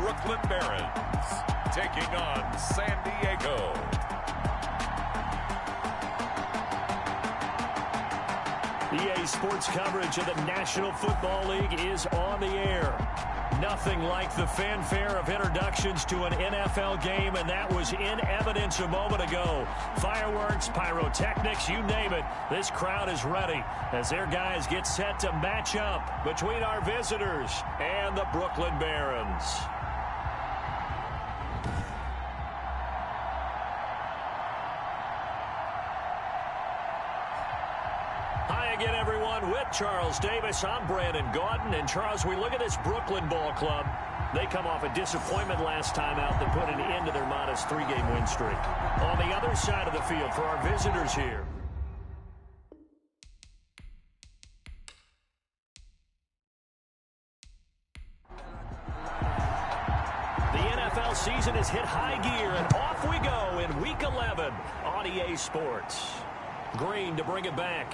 Brooklyn Barons taking on San Diego. EA Sports coverage of the National Football League is on the air. Nothing like the fanfare of introductions to an NFL game, and that was in evidence a moment ago. Fireworks, pyrotechnics, you name it. This crowd is ready as their guys get set to match up between our visitors and the Brooklyn Barons. Again, everyone, with Charles Davis, I'm Brandon Gaudin. And, Charles, we look at this Brooklyn ball club. They come off a disappointment last time out that put an end to their modest 3-game win streak. On the other side of the field for our visitors here. The NFL season has hit high gear, and off we go in Week 11 on EA Sports. Green to bring it back.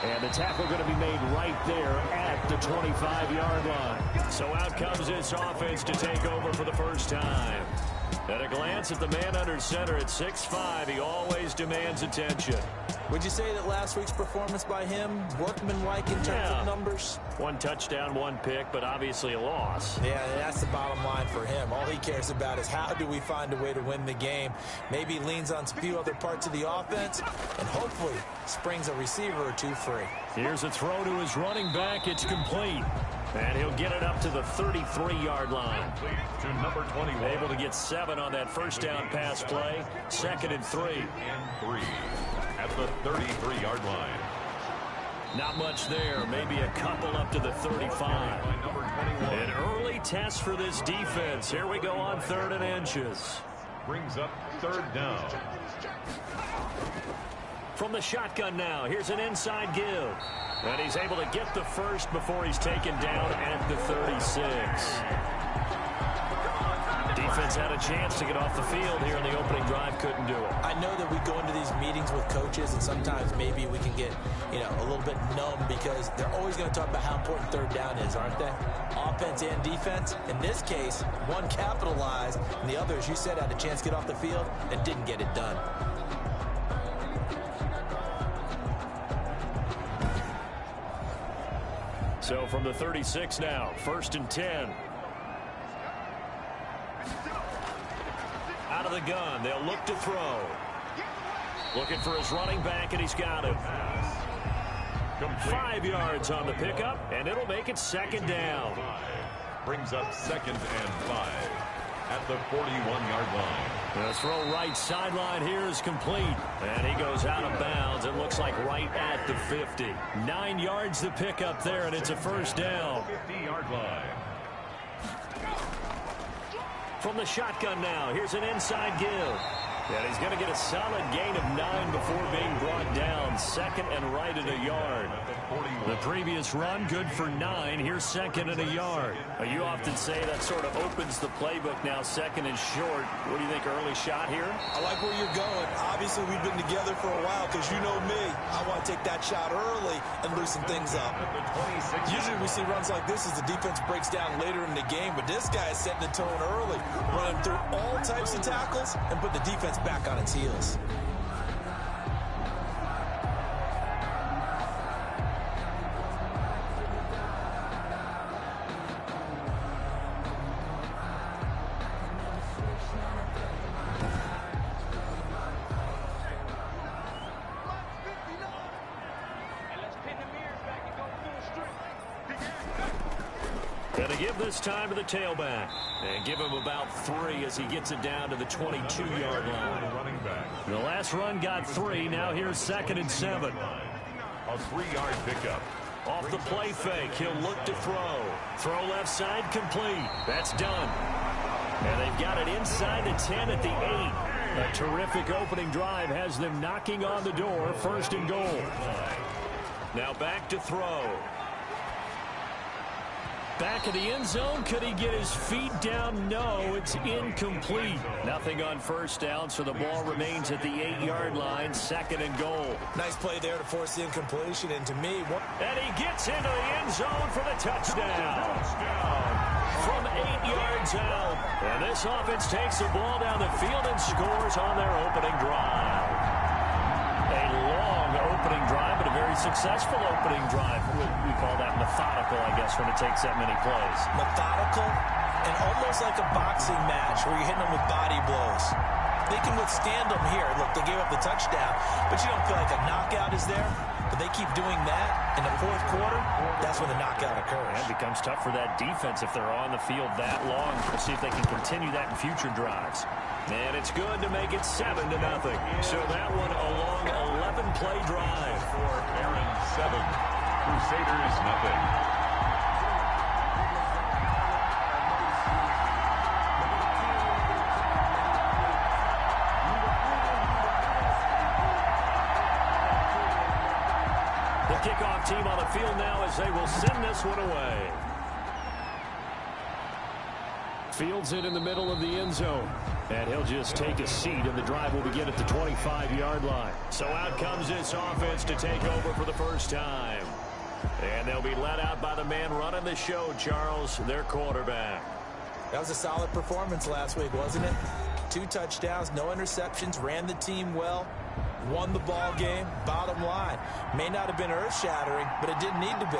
And the tackle going to be made right there at the 25-yard line. So out comes this offense to take over for the first time. At a glance at the man under center at 6'5", he always demands attention. Would you say that last week's performance by him, workmanlike in terms of numbers? 1 touchdown, 1 pick, but obviously a loss. Yeah, that's the bottom line for him. All he cares about is how do we find a way to win the game. Maybe he leans on a few other parts of the offense and hopefully springs a receiver or two free. Here's a throw to his running back. It's complete. And he'll get it up to the 33-yard line. To number 21. Able to get 7 on that first down pass play. 2nd and 3. At the 33-yard line. Not much there. Maybe a couple up to the 35. An early test for this defense. Here we go on 3rd and inches. Brings up 3rd down. From the shotgun now, here's an inside give. And he's able to get the first before he's taken down at the 36. Defense had a chance to get off the field here in the opening drive, couldn't do it. I know that we go into these meetings with coaches, and sometimes maybe we can get, a little bit numb because they're always going to talk about how important 3rd down is, aren't they? Offense and defense. In this case, one capitalized, and the other, as you said, had a chance to get off the field and didn't get it done. So from the 36 now, 1st and 10. Out of the gun, they'll look to throw. Looking for his running back, and he's got him. 5 yards on the pickup, and it'll make it 2nd down. Brings up 2nd and 5 at the 41-yard line. The throw right sideline here is complete. And he goes out of bounds. It looks like right at the 50. 9 yards to pick up there, and it's a 1st down. 50-yard line. From the shotgun now, here's an inside give. And he's going to get a solid gain of 9 before being brought down. 2nd and right at a yard. The previous run, good for 9. Here's 2nd and a yard. You often say that sort of opens the playbook now, 2nd and short. What do you think, early shot here? I like where you're going. Obviously, we've been together for a while because you know me. I want to take that shot early and loosen things up. Usually we see runs like this as the defense breaks down later in the game, but this guy is setting the tone early, running through all types of tackles and put the defense back on its heels. Going to give this time to the tailback. And give him about 3 as he gets it down to the 22-yard line. The last run got 3. Now here's 2nd and 7. A 3-yard pickup. Off the play fake, he'll look to throw. Throw left side, complete. That's done. And they've got it inside the 10 at the 8. A terrific opening drive has them knocking on the door. 1st and goal. Now back to throw. Back of the end zone. Could he get his feet down? No, it's incomplete. Nothing on first down, so the ball remains at the 8-yard line. 2nd and goal. Nice play there to force the incompletion, and to me... And he gets into the end zone for the touchdown. From 8 yards out. And this offense takes the ball down the field and scores on their opening drive. A long opening drive, but a very successful opening drive. We call that methodical, I guess, when it takes that many plays. Methodical and almost like a boxing match where you're hitting them with body blows. They can withstand them here. Look, they gave up the touchdown, but you don't feel like a knockout is there. But they keep doing that in the 4th quarter, that's when the knockout occurs. And it becomes tough for that defense if they're on the field that long. We'll see if they can continue that in future drives. And it's good to make it 7-0. So that one a long 11-play drive. For Aaron 7, Crusaders 0. Kickoff team on the field now as they will send this one away. Fields it in the middle of the end zone. And he'll just take a seat, and the drive will begin at the 25-yard line. So out comes this offense to take over for the first time. And they'll be let out by the man running the show, Charles, their quarterback. That was a solid performance last week, wasn't it? 2 touchdowns, no interceptions, ran the team well. Won the ball game. Bottom line, may not have been earth-shattering, but it didn't need to be.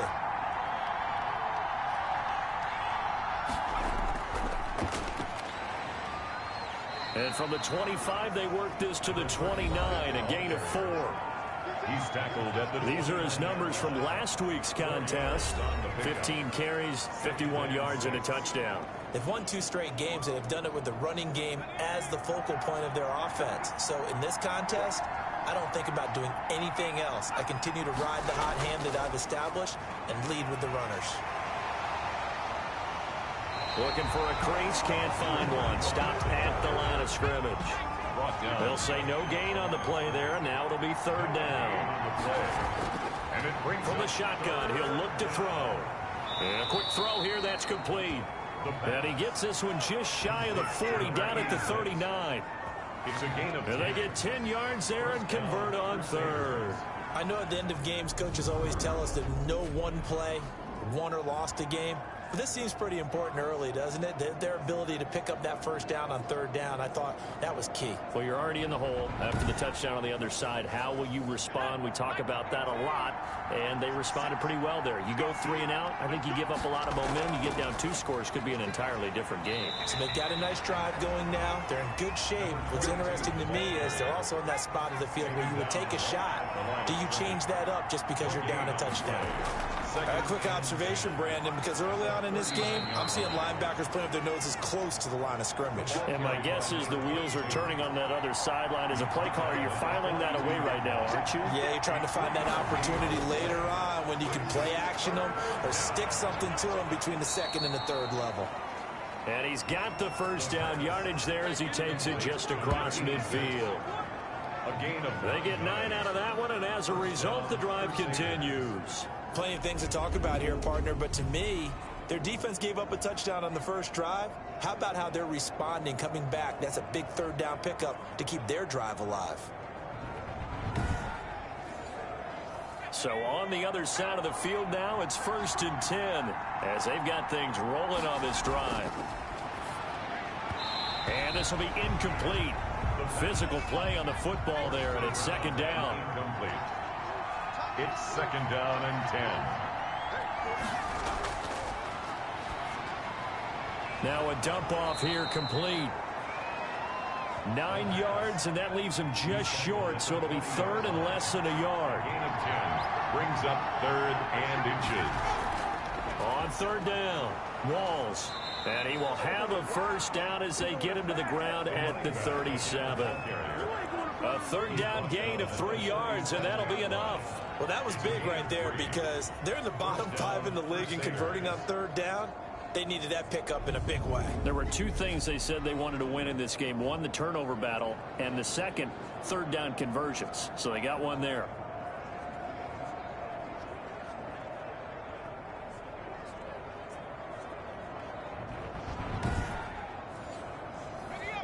And from the 25, they work this to the 29, a gain of 4. He's tackled at the... These are his numbers from last week's contest. 15 carries, 51 yards, and a touchdown. They've won 2 straight games, and have done it with the running game as the focal point of their offense. So in this contest, I don't think about doing anything else. I continue to ride the hot hand that I've established and lead with the runners. Looking for a crease, can't find one. Stopped at the line of scrimmage. They'll say no gain on the play there, and now it'll be 3rd down. From the shotgun, he'll look to throw. And a quick throw here, that's complete. And he gets this one just shy of the 40, down at the 39. It's a gain of 10. And they get 10 yards there and convert on 3rd. I know at the end of games, coaches always tell us that no one play won or lost a game. But this seems pretty important early, doesn't it? Their ability to pick up that first down on 3rd down, I thought that was key. Well, you're already in the hole after the touchdown on the other side. How will you respond? We talk about that a lot, and they responded pretty well there. You go 3 and out, I think you give up a lot of momentum. You get down 2 scores, could be an entirely different game. So they've got a nice drive going now. They're in good shape. What's interesting to me is they're also in that spot of the field where you would take a shot. Do you change that up just because you're down a touchdown? A quick observation, Brandon, because early on in this game, I'm seeing linebackers putting up their noses close to the line of scrimmage. And my guess is the wheels are turning on that other sideline. As a play caller, you're filing that away right now, aren't you? Yeah, you're trying to find that opportunity later on when you can play action them or stick something to them between the 2nd and the 3rd level. And he's got the first down yardage there as he takes it just across midfield. They get 9 out of that one, and as a result, the drive continues. Plenty of things to talk about here, partner, but to me, their defense gave up a touchdown on the first drive. How about how they're responding, coming back? That's a big 3rd down pickup to keep their drive alive. So on the other side of the field now, it's 1st and 10 as they've got things rolling on this drive. And this will be incomplete. The physical play on the football there, and it's 2nd down. Incomplete. It's 2nd down and 10. Now a dump off here complete. 9 yards, and that leaves him just short, so it'll be 3rd and less than a yard. Gain of 10 brings up 3rd and inches. On 3rd down, Walls. And he will have a first down as they get him to the ground at the 37. A 3rd down gain of 3 yards, and that'll be enough. Well, that was big right there because they're in the bottom 5 in the league and converting on 3rd down. They needed that pickup in a big way. There were 2 things they said they wanted to win in this game. One, the turnover battle, and the second, 3rd down conversions. So they got one there.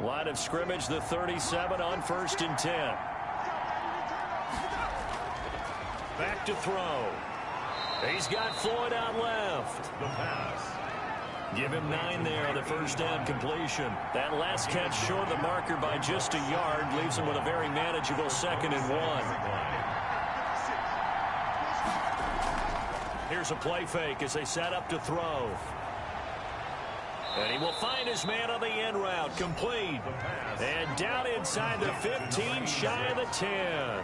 Line of scrimmage, the 37 on 1st and 10. Back to throw. He's got Floyd out left. The pass. Give him 9 there on the first down completion. That last catch short of the marker by just a yard leaves him with a very manageable 2nd and 1. Here's a play fake as they set up to throw. And he will find his man on the end route. Complete. And down inside the 15, shy of the 10.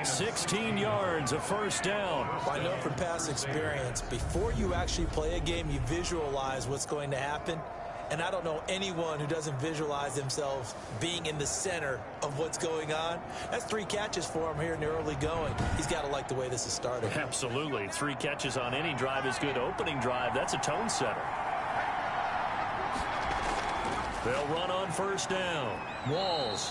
16 yards, a first down. I know from past experience, before you actually play a game, you visualize what's going to happen. And I don't know anyone who doesn't visualize themselves being in the center of what's going on. That's 3 catches for him here in the early going. He's got to like the way this is started. Absolutely. 3 catches on any drive is good. Opening drive, that's a tone setter. They'll run on first down. Walls.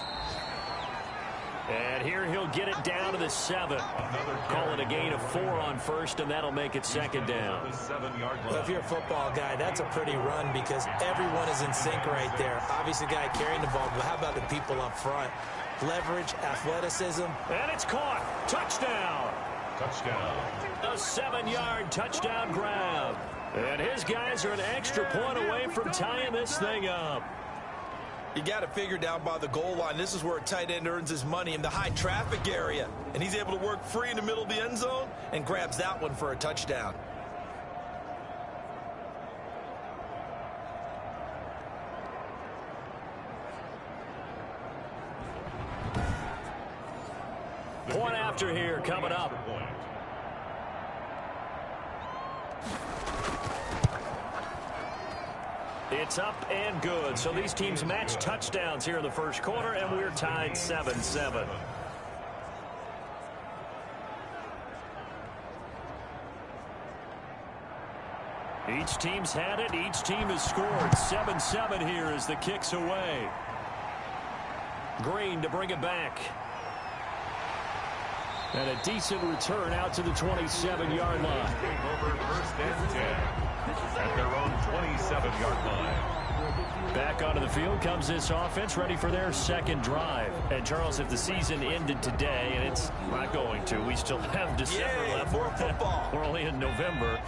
And here he'll get it down to the 7. Call it a gain of 4 on first, and that'll make it 2nd down. Well, if you're a football guy, that's a pretty run because everyone is in sync right there. Obviously, the guy carrying the ball, but how about the people up front? Leverage, athleticism. And it's caught. Touchdown. Touchdown. A 7-yard touchdown grab. And his guys are an extra point away from tying this thing up. You got to figure down by the goal line. This is where a tight end earns his money, in the high traffic area. And he's able to work free in the middle of the end zone and grabs that one for a touchdown. Point after here coming up. It's up and good. So these teams match touchdowns here in the first quarter, and we're tied 7-7. Each team's had it. Each team has scored. 7-7 here as the kick's away. Green to bring it back. And a decent return out to the 27-yard line. Over 1st and 10 at their own 27-yard line. Back onto the field comes this offense, ready for their 2nd drive. And, Charles, if the season ended today, and it's not going to, we still have December left. More football. We're only in November.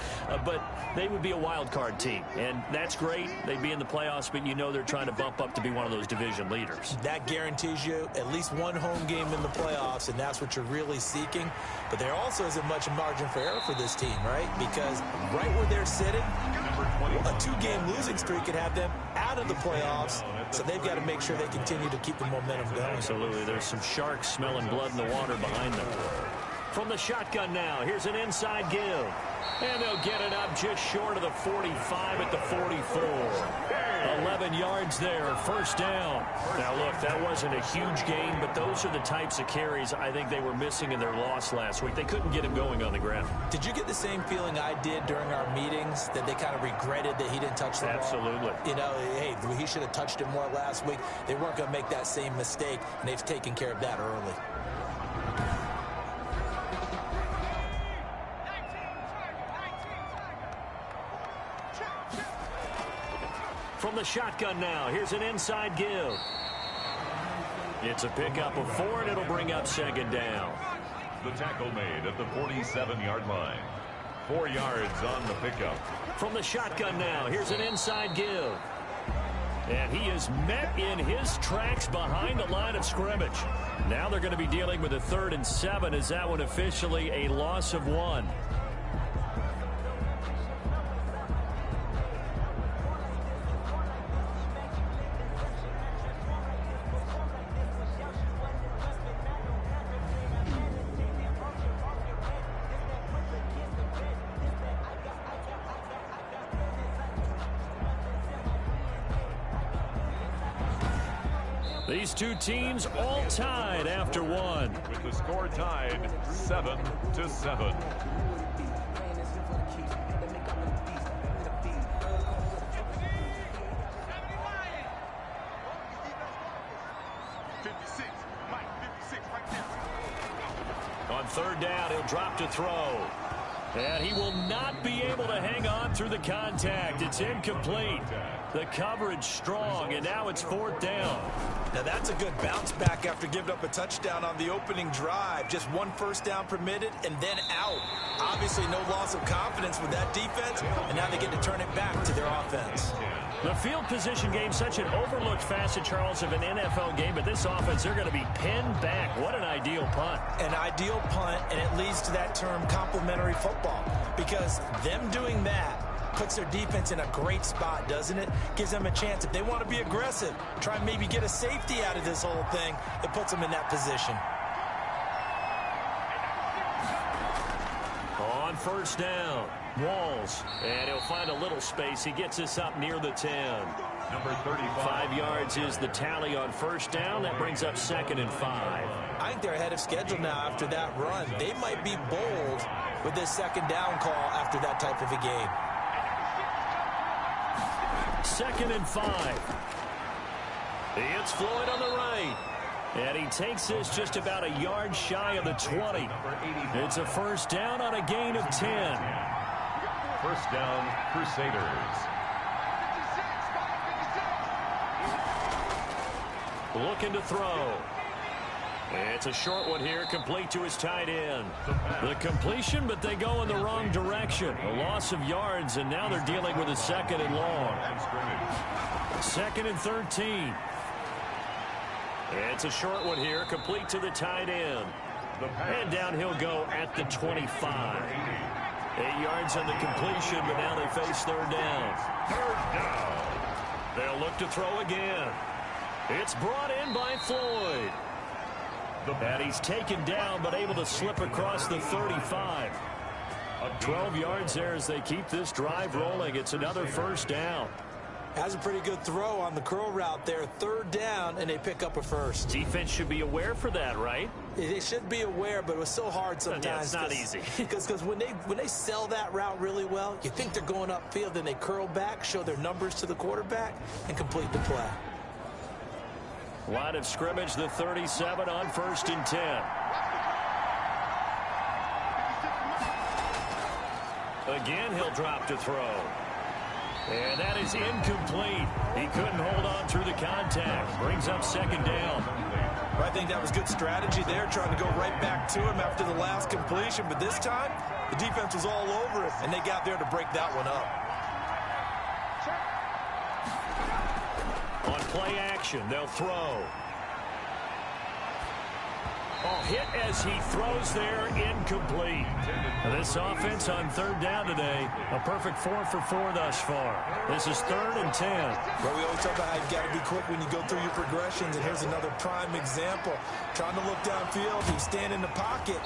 But they would be a wild card team. And that's great. They'd be in the playoffs, but you know they're trying to bump up to be one of those division leaders. That guarantees you at least one home game in the playoffs, and that's what you're really seeking. But there also isn't much margin for error for this team, right? Because right where they're sitting, a 2-game losing streak could have them out of the playoffs, so they've got to make sure they continue to keep the momentum going. Absolutely. There's some sharks smelling blood in the water behind them. From the shotgun now, here's an inside give. And they'll get it up just short of the 45 at the 44. 11 yards there, first down. Now, look, that wasn't a huge gain, but those are the types of carries I think they were missing in their loss last week. They couldn't get him going on the ground. Did you get the same feeling I did during our meetings, that they kind of regretted that he didn't touch the ball? Absolutely. You know, hey, he should have touched it more last week. They weren't going to make that same mistake, and they've taken care of that early. From the shotgun now, here's an inside give. It's a pickup of 4, and it'll bring up 2nd down. The tackle made at the 47-yard line. 4 yards on the pickup. From the shotgun now, here's an inside give. And he is met in his tracks behind the line of scrimmage. Now they're going to be dealing with a 3rd and 7. Is that one officially a loss of 1? These two teams all tied after 1. With the score tied 7-7. On 3rd down, he'll drop to throw. And he will not be able to hang on through the contact. It's incomplete. The coverage strong, and now it's 4th down. Now that's a good bounce back after giving up a touchdown on the opening drive. Just 1 first down permitted and then out. Obviously no loss of confidence with that defense, and now they get to turn it back to their offense. The field position game, such an overlooked facet, Charles, of an NFL game, but this offense, they're going to be pinned back. What an ideal punt. An ideal punt, and it leads to that term complementary football, because them doing that puts their defense in a great spot, doesn't it? Gives them a chance. If they want to be aggressive, try and maybe get a safety out of this whole thing, it puts them in that position. On 1st down, Walls, and he'll find a little space. He gets us up near the 10. Number 35. 5 yards is the tally on 1st down. That brings up 2nd and 5. I think they're ahead of schedule now after that run. They might be bold with this 2nd down call after that type of a game. 2nd and 5. It's Floyd on the right. And he takes this just about a yard shy of the 20. It's a 1st down on a gain of 10. 1st down, Crusaders. Looking to throw. It's a short one here, complete to his tight end. The completion, but they go in the wrong direction. A loss of yards, and now they're dealing with a 2nd and long. 2nd and 13. It's a short one here, complete to the tight end. And down he'll go at the 25. 8 yards on the completion, but now they face 3rd down. 3rd down. They'll look to throw again. It's brought in by Floyd. And he's taken down, but able to slip across the 35. 12 yards there as they keep this drive rolling. It's another 1st down. Has a pretty good throw on the curl route there. 3rd down, and they pick up a 1st. Defense should be aware for that, right? They should be aware, but it was so hard sometimes. Yeah, it's not easy. Because when they sell that route really well, you think they're going upfield, then they curl back, show their numbers to the quarterback, and complete the play. Line of scrimmage, the 37 on 1st and 10. Again, he'll drop to throw. And that is incomplete. He couldn't hold on through the contact. Brings up 2nd down. I think that was good strategy there, trying to go right back to him after the last completion. But this time, the defense was all over it, and they got there to break that one up. On play action, they'll throw. Hit as he throws there, incomplete. This offense on 3rd down today, a perfect 4 for 4 thus far. This is 3rd and 10. Well, we always talk about how you got to be quick when you go through your progressions, and here's another prime example. Trying to look downfield, he's standing in the pocket,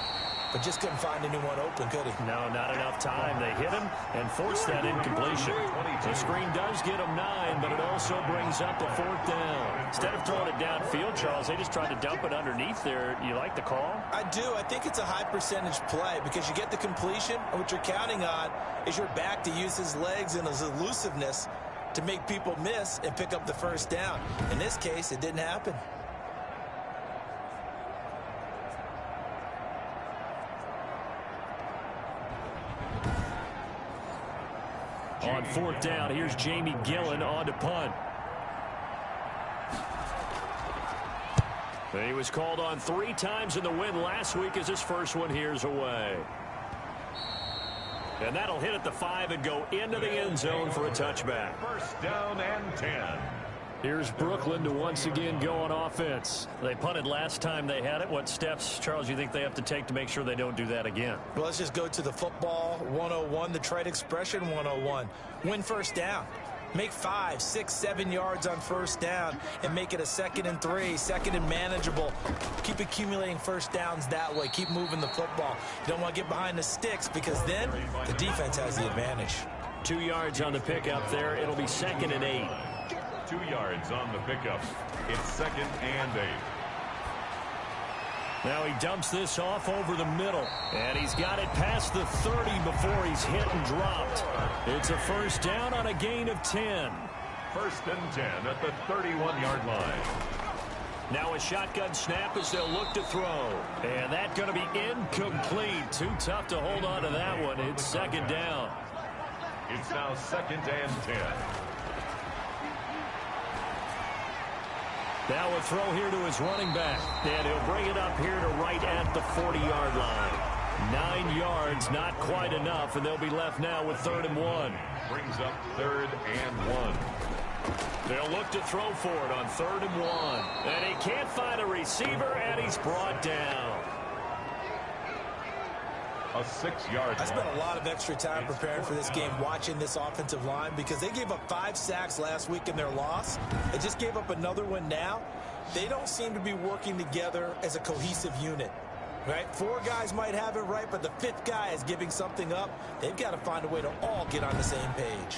but just couldn't find anyone open, could he? No, not enough time. They hit him and forced that incompletion. The screen does get him 9, but it also brings up a 4th down. Instead of throwing it downfield, Charles, they just tried to dump it underneath there. You like the call? I do. I think it's a high percentage play because you get the completion, and what you're counting on is your back to use his legs and his elusiveness to make people miss and pick up the 1st down. In this case, it didn't happen. On 4th down, here's Jamie Gillen on to punt. He was called on 3 times in the win last week as his first one here's away. And that'll hit at the 5 and go into the end zone for a touchback. 1st down and 10. Here's Brooklyn to once again go on offense. They punted last time they had it. What steps, Charles, you think they have to take to make sure they don't do that again? Well, let's just go to the football 101, the trade expression 101. Win 1st down. Make 5, 6, 7 yards on 1st down and make it a 2nd and 3, 2nd and manageable. Keep accumulating 1st downs that way. Keep moving the football. You don't want to get behind the sticks because then the defense has the advantage. 2 yards on the pickup there. It'll be 2nd and 8. 2 yards on the pickup. It's 2nd and 8. Now he dumps this off over the middle, and he's got it past the 30 before he's hit and dropped. It's a 1st down on a gain of 10. 1st and 10 at the 31-yard line. Now a shotgun snap as they'll look to throw. And that's going to be incomplete. Too tough to hold on to that one. It's second down. It's now 2nd and 10. Now a throw here to his running back. And he'll bring it up here to right at the 40-yard line. 9 yards, not quite enough, and they'll be left now with 3rd and 1. Brings up 3rd and 1. They'll look to throw for it on 3rd and 1. And he can't find a receiver, and he's brought down. A 6-yard I spent a lot of extra time preparing for this game, watching this offensive line, because they gave up 5 sacks last week in their loss. They just gave up another one now. They don't seem to be working together as a cohesive unit. Right? 4 guys might have it right, but the 5th guy is giving something up. They've got to find a way to all get on the same page.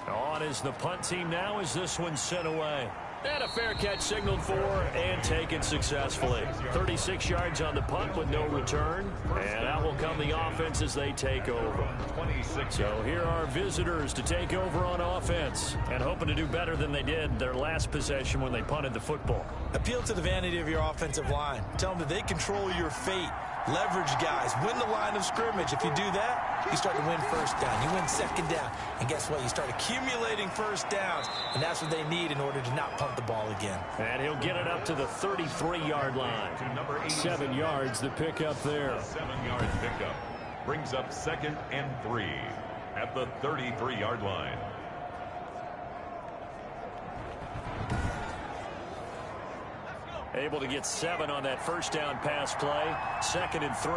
On is the punt team now as this one's sent away. And a fair catch signaled for and taken successfully. 36 yards on the punt with no return. And out will come the offense as they take over. 26. So here are visitors to take over on offense and hoping to do better than they did their last possession when they punted the football. Appeal to the vanity of your offensive line. Tell them that they control your fate. Leverage guys. Win the line of scrimmage. If you do that, you start to win 1st down. You win 2nd down. And guess what? You start accumulating 1st downs. And that's what they need in order to not punt the ball again. And he'll get it up to the 33-yard line. 7 yards the pickup there. 7-yard pickup. Brings up 2nd and 3 at the 33-yard line. Able to get 7 on that 1st down pass play. 2nd and 3.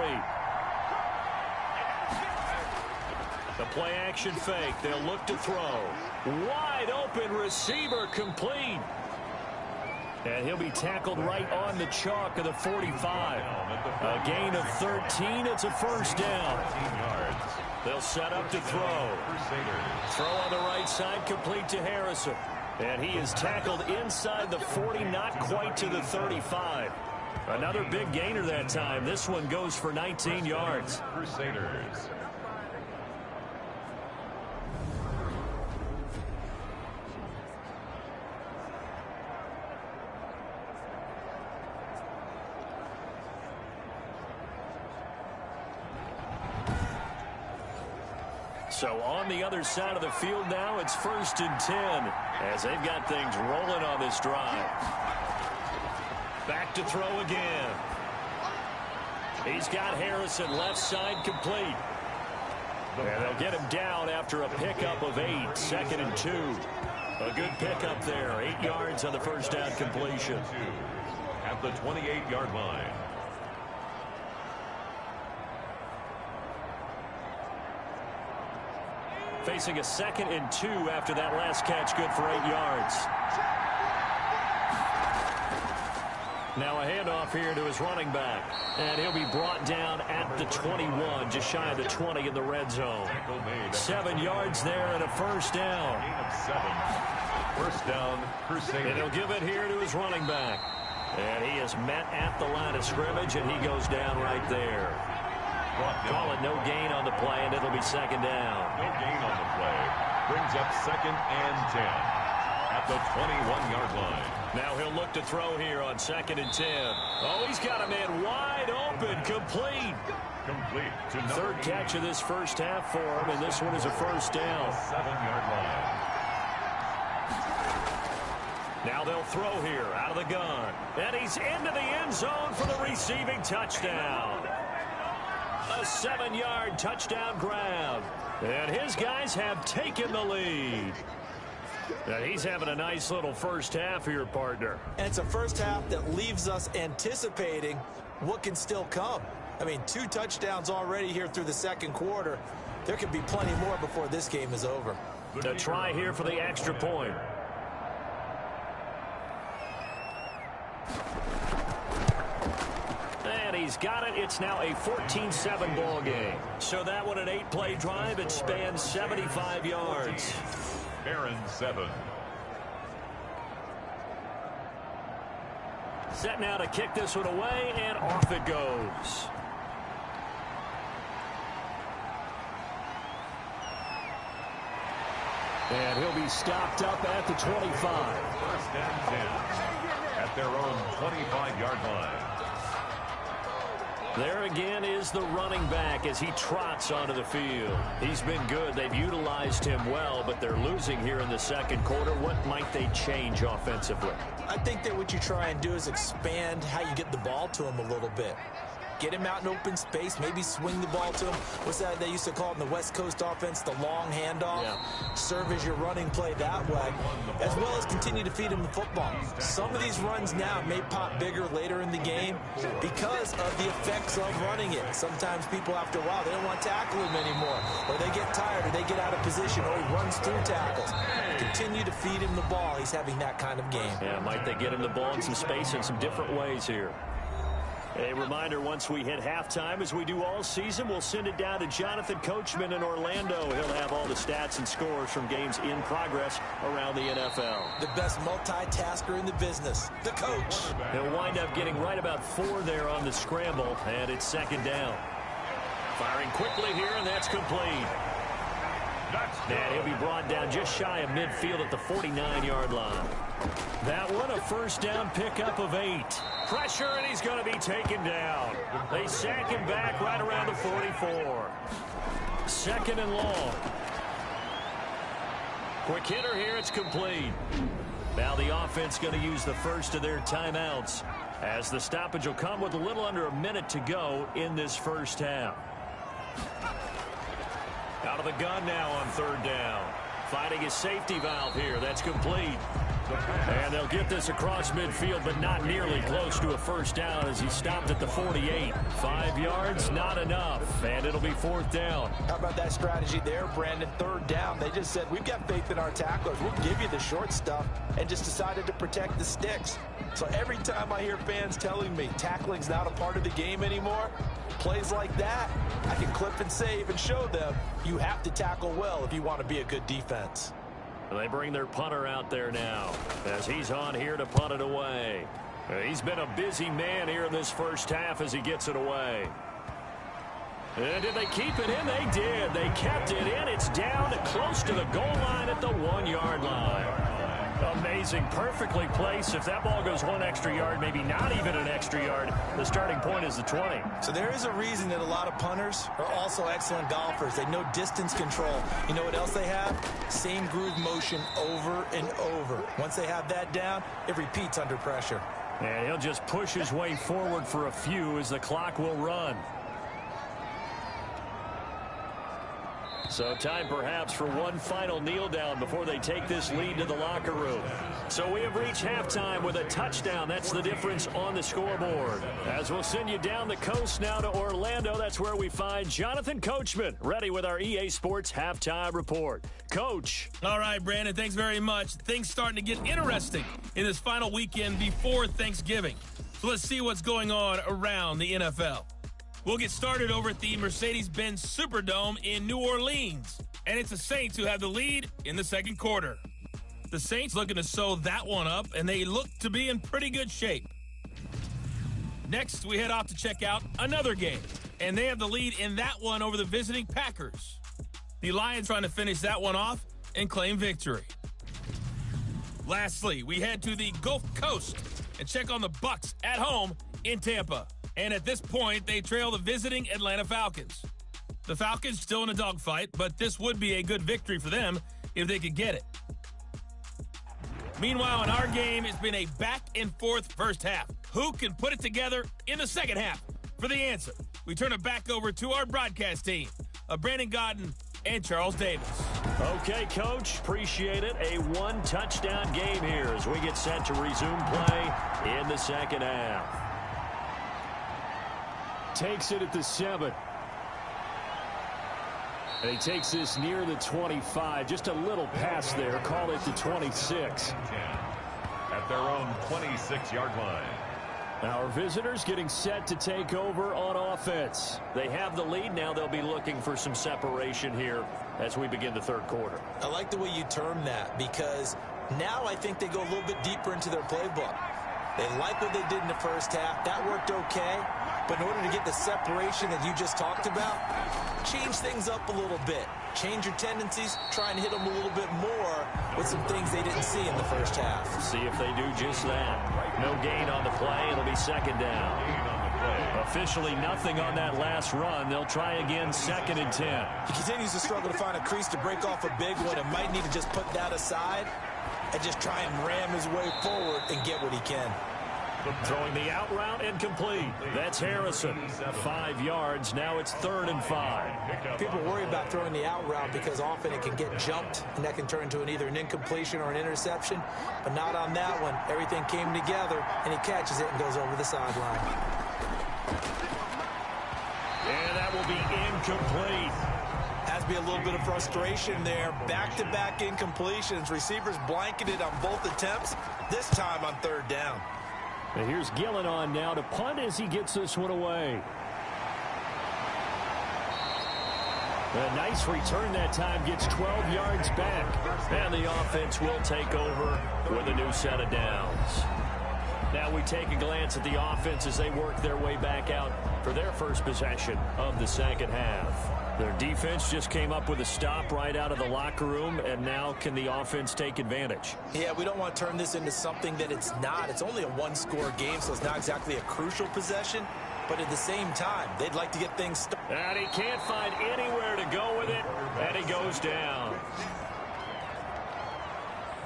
The play action fake. They'll look to throw. Wide open receiver complete. And he'll be tackled right on the chalk of the 45. A gain of 13. It's a 1st down. They'll set up to throw. Throw on the right side, complete to Harrison. And he is tackled inside the 40, not quite to the 35. Another big gainer that time. This one goes for 19 yards. Crusaders. So on the other side of the field now, it's 1st and 10 as they've got things rolling on this drive. Back to throw again. He's got Harrison left side complete. And they'll get him down after a pickup of 8. 2nd and 2. A good pickup there. 8 yards on the 1st down completion. At the 28-yard line. Facing a 2nd and 2 after that last catch, good for 8 yards. Now a handoff here to his running back. And he'll be brought down at the 21, just shy of the 20 in the red zone. 7 yards there and a 1st down. 1st down, Crusaders. And he'll give it here to his running back. And he is met at the line of scrimmage, and he goes down right there. Call it no gain on the play, and it'll be 2nd down. No gain on the play. Brings up 2nd and 10 at the 21-yard line. Now he'll look to throw here on 2nd and 10. Oh, he's got a man wide open, complete. Complete to 3rd catch of this 1st half for him, and this one is a 1st down. 7-yard line. Now they'll throw here out of the gun. And he's into the end zone for the receiving touchdown. A 7-yard touchdown grab. And his guys have taken the lead. And he's having a nice little 1st half here, partner. And it's a 1st half that leaves us anticipating what can still come. I mean, 2 touchdowns already here through the 2nd quarter. There could be plenty more before this game is over. A try here for the extra point. And he's got it. It's now a 14-7 ball game. So that one an 8-play drive. It spans 75 yards. Aaron 7. Set now to kick this one away, and off it goes. And he'll be stopped up at the 25. First and 10 at their own 25-yard line. There again is the running back as he trots onto the field. He's been good. They've utilized him well, but they're losing here in the second quarter. What might they change offensively? I think that what you try and do is expand how you get the ball to him a little bit. Get him out in open space, maybe swing the ball to him. What's that they used to call it in the West Coast offense, the long handoff? Yeah. Serve as your running play that way, as well as continue to feed him the football. Some of these runs now may pop bigger later in the game because of the effects of running it. Sometimes people, after a while, they don't want to tackle him anymore, or they get tired, or they get out of position, or he runs through tackles. Continue to feed him the ball. He's having that kind of game. Yeah, might they get him the ball in some space in some different ways here. A reminder, once we hit halftime, as we do all season, we'll send it down to Jonathan Coachman in Orlando. He'll have all the stats and scores from games in progress around the NFL. The best multitasker in the business, the coach. He'll wind up getting right about 4 there on the scramble, and it's second down. Firing quickly here, and that's complete. And he'll be brought down just shy of midfield at the 49-yard line. That one, a first down pickup of 8. Pressure, and he's going to be taken down. They sack him back right around the 44. Second and long. Quick hitter here, it's complete. Now the offense going to use the first of their timeouts, as the stoppage will come with a little under a minute to go in this first half. Out of the gun now on third down. Finding his safety valve here. That's complete. And they'll get this across midfield, but not nearly close to a first down as he stopped at the 48. 5 yards, not enough. And it'll be fourth down. How about that strategy there, Brandon? Third down. They just said, we've got faith in our tacklers. We'll give you the short stuff, and just decided to protect the sticks. So every time I hear fans telling me tackling's not a part of the game anymore, plays like that, I can clip and save and show them you have to tackle well if you want to be a good defense. They bring their punter out there now as he's on here to punt it away. He's been a busy man here in this first half as he gets it away. And did they keep it in? They did. They kept it in. It's down close to the goal line at the 1-yard line. Amazing. Perfectly placed. If that ball goes 1 extra yard, maybe not even an extra yard, the starting point is the 20. So there is a reason that a lot of punters are also excellent golfers. They know distance control. You know what else they have? Same groove motion over and over. Once they have that down, it repeats under pressure. And he'll just push his way forward for a few as the clock will run. So time perhaps for one final kneel down before they take this lead to the locker room. So we have reached halftime with a touchdown. That's the difference on the scoreboard. As we'll send you down the coast now to Orlando, that's where we find Jonathan Coachman, ready with our EA Sports halftime report. Coach. All right, Brandon, thanks very much. Things starting to get interesting in this final weekend before Thanksgiving. So let's see what's going on around the NFL. We'll get started over at the Mercedes-Benz Superdome in New Orleans. And it's the Saints who have the lead in the second quarter. The Saints looking to sew that one up, and they look to be in pretty good shape. Next, we head off to check out another game. And they have the lead in that one over the visiting Packers. The Lions trying to finish that one off and claim victory. Lastly, we head to the Gulf Coast and check on the Bucs at home in Tampa. And at this point, they trail the visiting Atlanta Falcons. The Falcons still in a dogfight, but this would be a good victory for them if they could get it. Meanwhile, in our game, it's been a back-and-forth first half. Who can put it together in the second half? For the answer, we turn it back over to our broadcast team of Brandon Godden and Charles Davis. Okay, Coach, appreciate it. A one-touchdown game here as we get set to resume play in the second half. Takes it at the 7. And he takes this near the 25. Just a little pass there. Call it the 26. At their own 26-yard line. Our visitors getting set to take over on offense. They have the lead. Now they'll be looking for some separation here as we begin the third quarter. I like the way you term that, because now I think they go a little bit deeper into their playbook. They like what they did in the first half. That worked okay. But in order to get the separation that you just talked about, change things up a little bit. Change your tendencies, try and hit them a little bit more with some things they didn't see in the first half. See if they do just that. No gain on the play. It'll be second down. Officially nothing on that last run. They'll try again, 2nd and 10. He continues to struggle to find a crease to break off a big one and might need to just put that aside and just try and ram his way forward and get what he can. Throwing the out route incomplete. That's Harrison. 5 yards. Now it's 3rd and 5. People worry about throwing the out route because often it can get jumped, and that can turn into either an incompletion or an interception. But not on that one. Everything came together, and he catches it and goes over the sideline. And that will be incomplete. Has to be a little bit of frustration there. Back-to-back incompletions. Receivers blanketed on both attempts, this time on 3rd down. And here's Gillen on now to punt as he gets this one away. A nice return that time, gets 12 yards back. And the offense will take over with a new set of downs. Now we take a glance at the offense as they work their way back out for their first possession of the second half. Their defense just came up with a stop right out of the locker room, and now can the offense take advantage? Yeah, we don't want to turn this into something that it's not. It's only a one-score game, so it's not exactly a crucial possession. But at the same time, they'd like to get things started. And he can't find anywhere to go with it, and he goes down.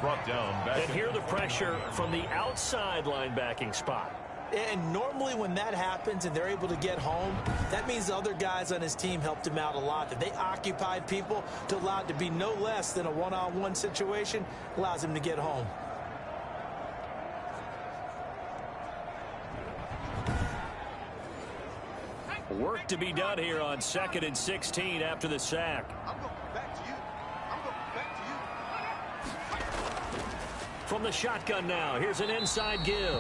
Brought down back. And here the pressure from the outside linebacking spot. And normally when that happens and they're able to get home, that means the other guys on his team helped him out a lot. That they occupied people to allow it to be no less than a one-on-one situation, allows him to get home. Work to be done here on 2nd and 16 after the sack. From the shotgun now, here's an inside give.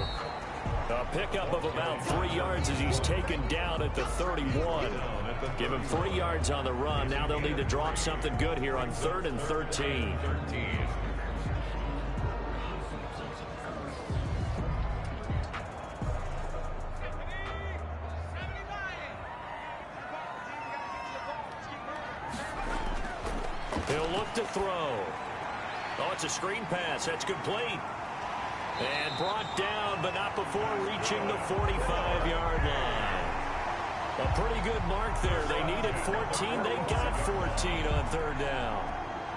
A pickup of about 3 yards as he's taken down at the 31. Give him 3 yards on the run. Now they'll need to drop something good here on 3rd and 13. He'll look to throw. Oh, it's a screen pass. That's complete. And brought down, but not before reaching the 45-yard line. A pretty good mark there. They needed 14. They got 14 on 3rd down.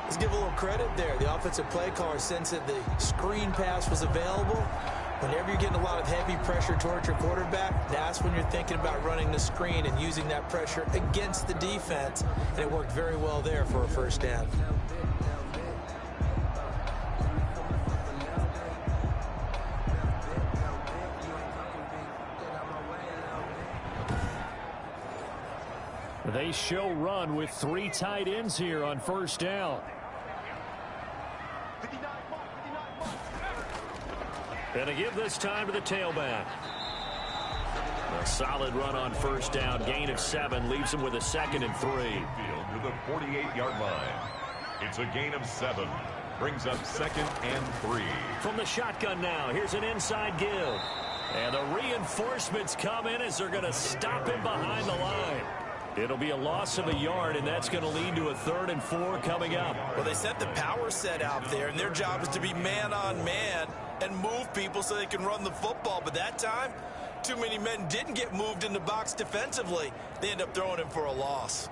Let's give a little credit there. The offensive play caller sensed that the screen pass was available. Whenever you're getting a lot of heavy pressure towards your quarterback, that's when you're thinking about running the screen and using that pressure against the defense. And it worked very well there for a first down. They show run with 3 tight ends here on first down. And a give this time to the tailback. A solid run on first down. Gain of 7 leaves him with a 2nd and 3. To the 48-yard line. It's a gain of 7. Brings up 2nd and 3. From the shotgun now, here's an inside give. And the reinforcements come in as they're going to stop him behind the line. It'll be a loss of a yard, and that's going to lead to a 3rd and 4 coming up. Well, they sent the power set out there, and their job is to be man-on-man and move people so they can run the football. But that time, too many men didn't get moved in the box defensively. They end up throwing him for a loss.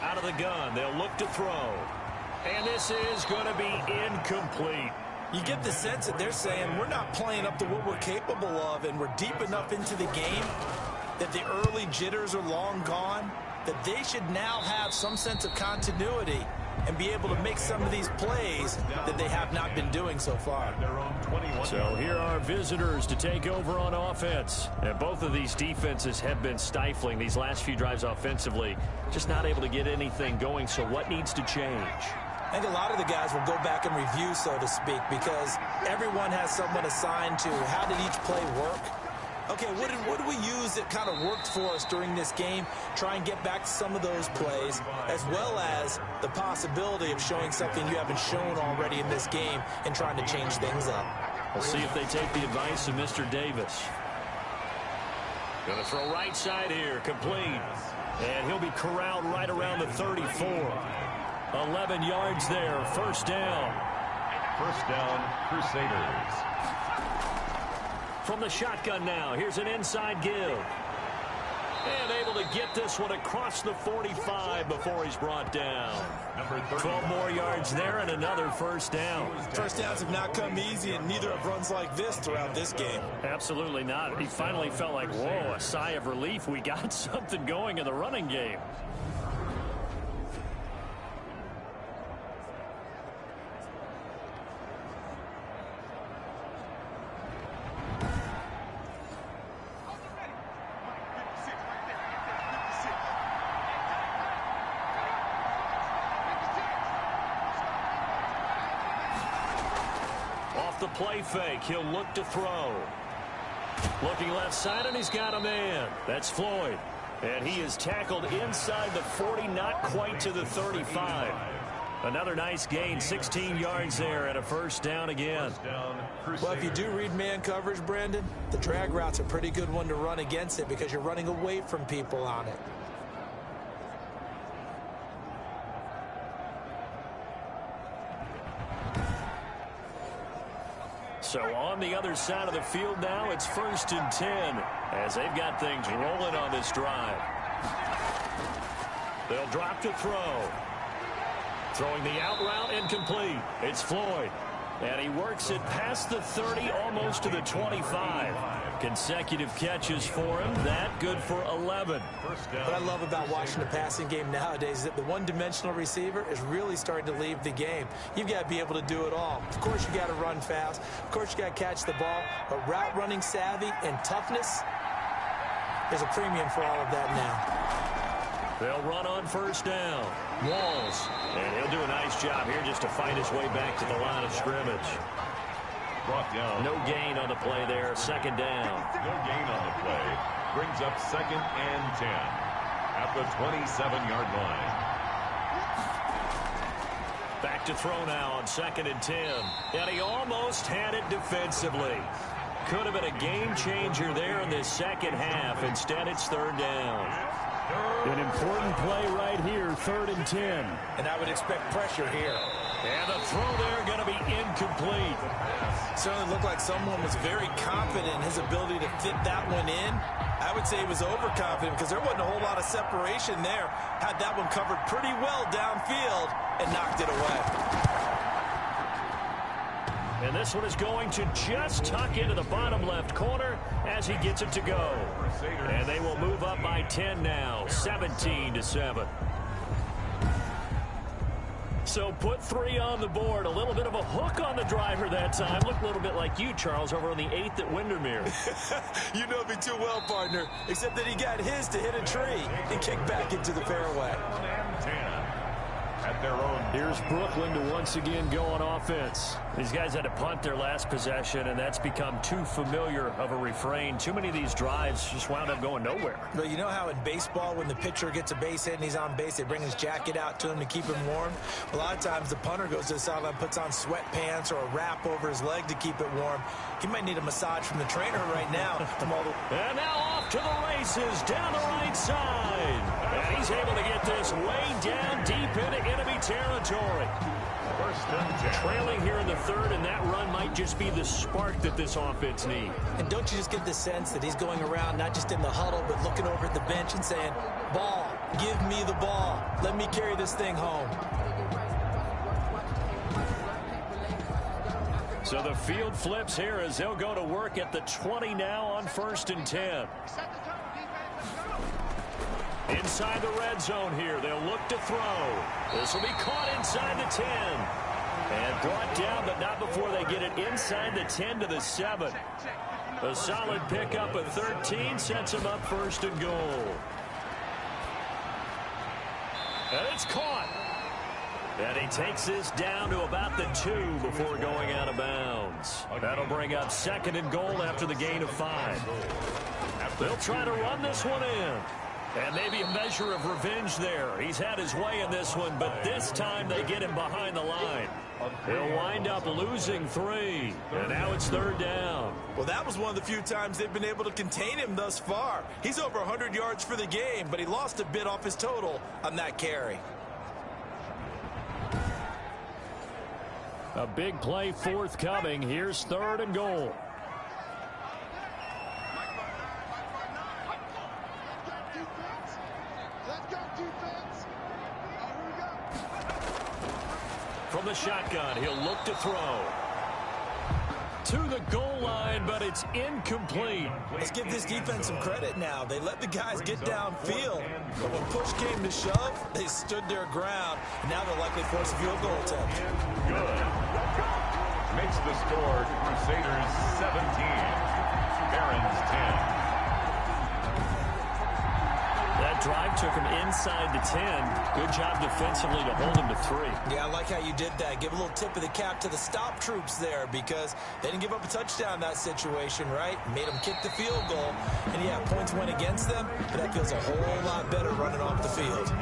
Out of the gun, they'll look to throw. And this is going to be incomplete. You get the sense that they're saying we're not playing up to what we're capable of, and we're deep enough into the game that the early jitters are long gone, that they should now have some sense of continuity and be able to make some of these plays that they have not been doing so far. So here are visitors to take over on offense. And both of these defenses have been stifling these last few drives offensively. Just not able to get anything going, so what needs to change? I think a lot of the guys will go back and review, so to speak, because everyone has someone assigned to how did each play work. Okay, what did we use that kind of worked for us during this game? Try and get back to some of those plays, as well as the possibility of showing something you haven't shown already in this game and trying to change things up. We'll see if they take the advice of Mr. Davis. Going to throw right side here, complete. And he'll be corralled right around the 34. 11 yards there, first down. First down, Crusaders. From the shotgun now, here's an inside give. And able to get this one across the 45 before he's brought down. 12 more yards there and another first down. First downs have not come easy, and neither have runs like this throughout this game. Absolutely not. He finally felt like, whoa, a sigh of relief. We got something going in the running game. The play fake. He'll look to throw. Looking left side, and he's got a man. That's Floyd. And he is tackled inside the 40, not quite to the 35. Another nice gain, 16 yards there, and a first down again. Well, if you do read man coverage, Brandon, the drag route's a pretty good one to run against it because you're running away from people on it. So on the other side of the field now, it's 1st and 10 as they've got things rolling on this drive. They'll drop to throw. Throwing the out route incomplete. It's Floyd. And he works it past the 30, almost to the 25. Consecutive catches for him. That good for 11. What I love about watching the passing game nowadays is that the one-dimensional receiver is really starting to leave the game. You've got to be able to do it all. Of course, you got to run fast. Of course, you got to catch the ball. But route running savvy and toughness, there's a premium for all of that now. They'll run on first down. Walls. And he'll do a nice job here just to fight his way back to the line of scrimmage. Brought down. No gain on the play there. Second down. No gain on the play. Brings up 2nd and 10 at the 27-yard line. Back to throw now on 2nd and 10. And he almost had it defensively. Could have been a game changer there in this second half. Instead, it's 3rd down. An important play right here, 3rd and 10. And I would expect pressure here. And the throw there going to be incomplete. Certainly looked like someone was very confident in his ability to fit that one in. I would say he was overconfident because there wasn't a whole lot of separation there. Had that one covered pretty well downfield and knocked it away. And this one is going to just tuck into the bottom left corner as he gets it to go. And they will move up by 10 now, 17-7. So put 3 on the board. A little bit of a hook on the driver that time. Looked a little bit like you, Charles, over on the 8th at Windermere. You know me too well, partner. Except that he got his to hit a tree and kick back into the fairway. At their own. Here's Brooklyn to once again go on offense. These guys had to punt their last possession, and that's become too familiar of a refrain. Too many of these drives just wound up going nowhere. But you know how in baseball, when the pitcher gets a base hit and he's on base, they bring his jacket out to him to keep him warm? A lot of times the punter goes to the sideline, puts on sweatpants or a wrap over his leg to keep it warm. He might need a massage from the trainer right now. And now off to the races down the right side. And he's able to get this way down deep into enemy territory. First and 10. Trailing here in the 3rd, and that run might just be the spark that this offense needs. And don't you just get the sense that he's going around not just in the huddle, but looking over at the bench and saying, ball, give me the ball. Let me carry this thing home. So the field flips here as they'll go to work at the 20 now on 1st and 10. Inside the red zone here. They'll look to throw. This will be caught inside the 10. And brought down, but not before they get it inside the 10 to the 7. A solid pickup of 13 sets him up 1st and goal. And it's caught. And he takes this down to about the 2 before going out of bounds. That'll bring up 2nd and goal after the gain of 5. They'll try to run this one in. And maybe a measure of revenge there. He's had his way in this one, but this time they get him behind the line. He'll wind up losing 3. And now it's 3rd down. Well, that was one of the few times they've been able to contain him thus far. He's over 100 yards for the game, but he lost a bit off his total on that carry. A big play forthcoming. Here's 3rd and goal. From the shotgun, he'll look to throw. To the goal line, but it's incomplete. Let's give this defense some credit now. They let the guys get downfield, but when push came to shove, they stood their ground. And now they'll likely force a field goal attempt. Good. Makes the score Crusaders 17, Barons 10. That drive took him inside the 10. Good job defensively to hold him to 3. Yeah, I like how you did that. Give a little tip of the cap to the stop troops there because they didn't give up a touchdown in that situation, right? Made them kick the field goal. And, yeah, points went against them, but that feels a whole lot better running off the field.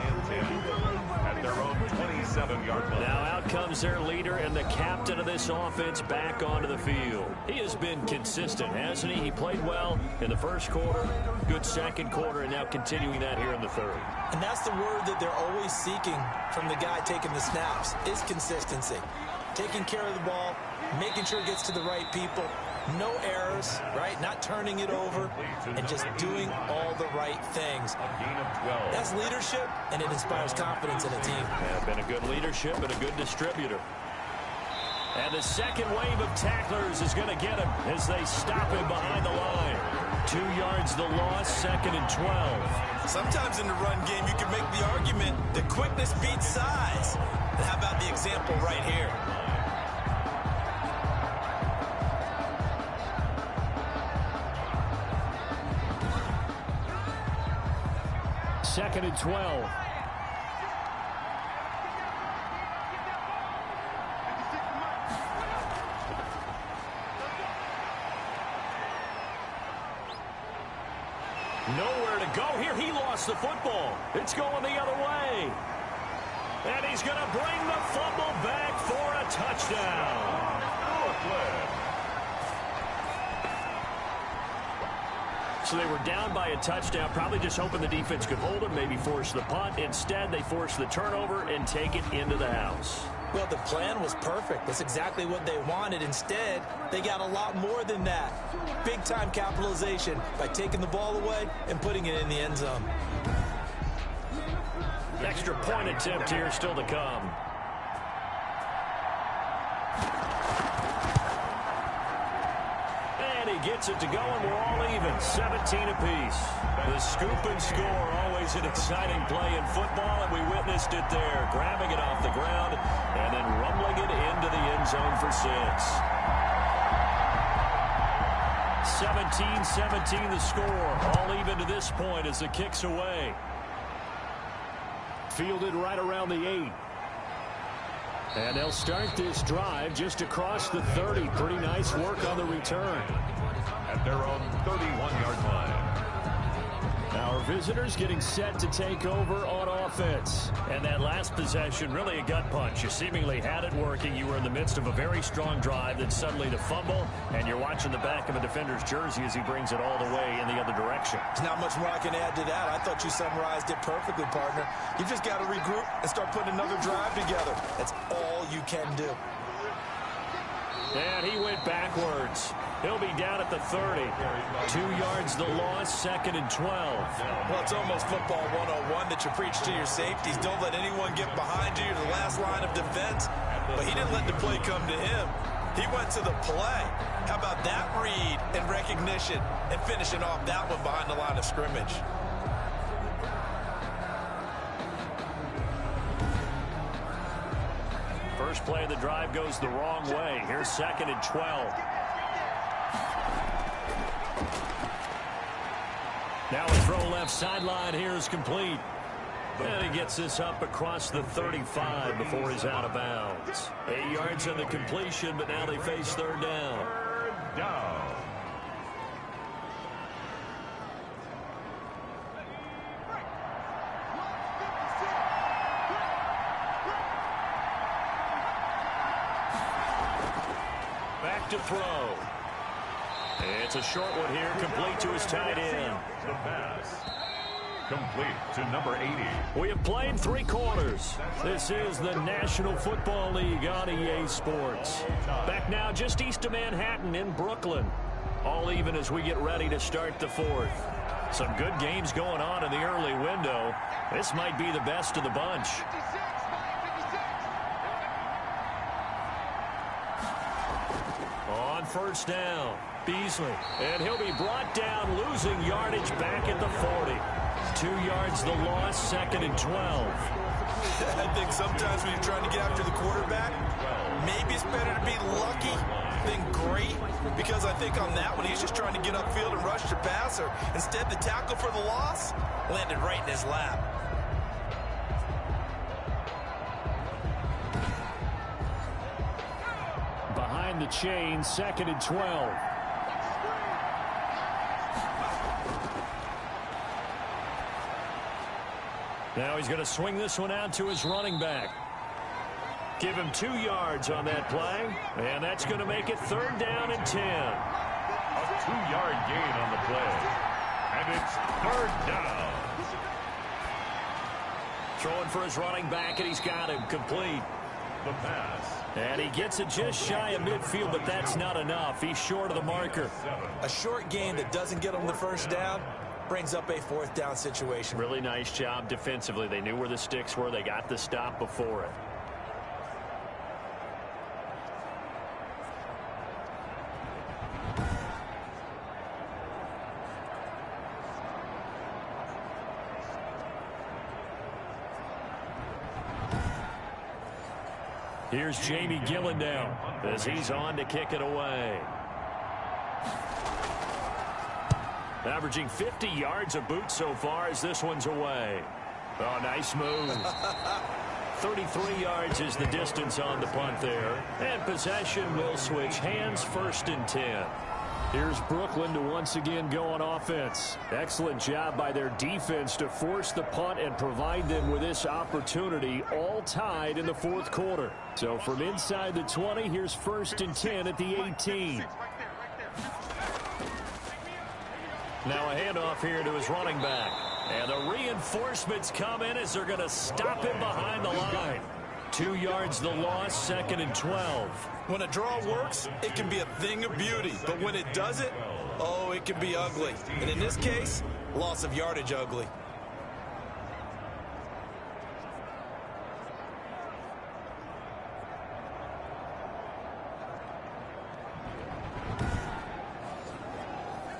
At their own 27-yard line. Now out comes their leader and the captain of this offense back onto the field. He has been consistent, hasn't he? He played well in the first quarter, good second quarter, and now continuing that here in the 3rd. And that's the word that they're always seeking from the guy taking the snaps, is consistency. Taking care of the ball, making sure it gets to the right people, no errors, right? Not turning it over, and just doing all the right things. That's leadership, and it inspires confidence in a team. Yeah, been a good leadership and a good distributor. And the second wave of tacklers is going to get him as they stop him behind the line. 2 yards the loss, 2nd and 12. Sometimes in the run game, you can make the argument that quickness beats size. And how about the example right here? Second and 12. Nowhere to go here. He lost the football. It's going the other way. And he's going to bring the fumble back for a touchdown. So they were down by a touchdown, probably just hoping the defense could hold them, maybe force the punt. Instead, they force the turnover and take it into the house. Well, the plan was perfect. That's exactly what they wanted. Instead, they got a lot more than that. Big-time capitalization by taking the ball away and putting it in the end zone. Extra point attempt here still to come. And he gets it to go, and we're all even, 17 apiece. The scoop and score, always an exciting play in football, and we witnessed it there, grabbing it off the ground and then rumbling it into the end zone for 6. 17-17 the score, all even to this point as the kick's away. Fielded right around the 8. And they'll start this drive just across the 30. Pretty nice work on the return. At their own 31-yard line. Our visitors getting set to take over on offense. And that last possession, really a gut punch. You seemingly had it working. You were in the midst of a very strong drive. Then suddenly the fumble, and you're watching the back of a defender's jersey as he brings it all the way in the other direction. There's not much more I can add to that. I thought you summarized it perfectly, partner. You just got to regroup and start putting another drive together. That's all you can do. And he went backwards. He'll be down at the 30. 2 yards the loss, 2nd and 12. Well, it's almost football 101 that you preach to your safeties. Don't let anyone get behind you. You're the last line of defense. But he didn't let the play come to him. He went to the play. How about that read and recognition and finishing off that one behind the line of scrimmage? First play of the drive goes the wrong way. Here's 2nd and 12. Now a throw left sideline here is complete. And he gets this up across the 35 before he's out of bounds. 8 yards on the completion, but now they face third down. Third down. Back to throw. It's a short one here, complete to his tight end. The pass. Complete to number 80. We have played 3 quarters. This is the National Football League on EA Sports. Back now just east of Manhattan in Brooklyn. All even as we get ready to start the 4th. Some good games going on in the early window. This might be the best of the bunch. On first down, Beasley. And he'll be brought down, losing yardage back at the 40. 2 yards the loss, 2nd and 12. I think sometimes when you're trying to get after the quarterback, maybe it's better to be lucky than great, because I think on that one he's just trying to get upfield and rush the passer. Instead, the tackle for the loss landed right in his lap. Behind the chain, 2nd and 12. Now he's going to swing this one out to his running back. Give him 2 yards on that play, and that's going to make it 3rd down and 10. A 2-yard gain on the play. And it's 3rd down. Throwing for his running back, and he's got him complete. The pass. And he gets it just shy of midfield, but that's not enough. He's short of the marker. A short gain that doesn't get him the first down brings up a 4th down situation. Really nice job defensively. They knew where the sticks were. They got the stop before it. Here's Jamie Gillen now as he's on to kick it away. Averaging 50 yards a boot so far as this one's away. Oh, nice move. 33 yards is the distance on the punt there. And possession will switch hands, 1st and 10. Here's Brooklyn to once again go on offense. Excellent job by their defense to force the punt and provide them with this opportunity, all tied in the 4th quarter. So from inside the 20, here's 1st and 10 at the 18. Now a handoff here to his running back. And the reinforcements come in as they're going to stop him behind the line. 2 yards the loss, 2nd and 12. When a draw works, it can be a thing of beauty. But when it doesn't, oh, it can be ugly. And in this case, loss of yardage ugly.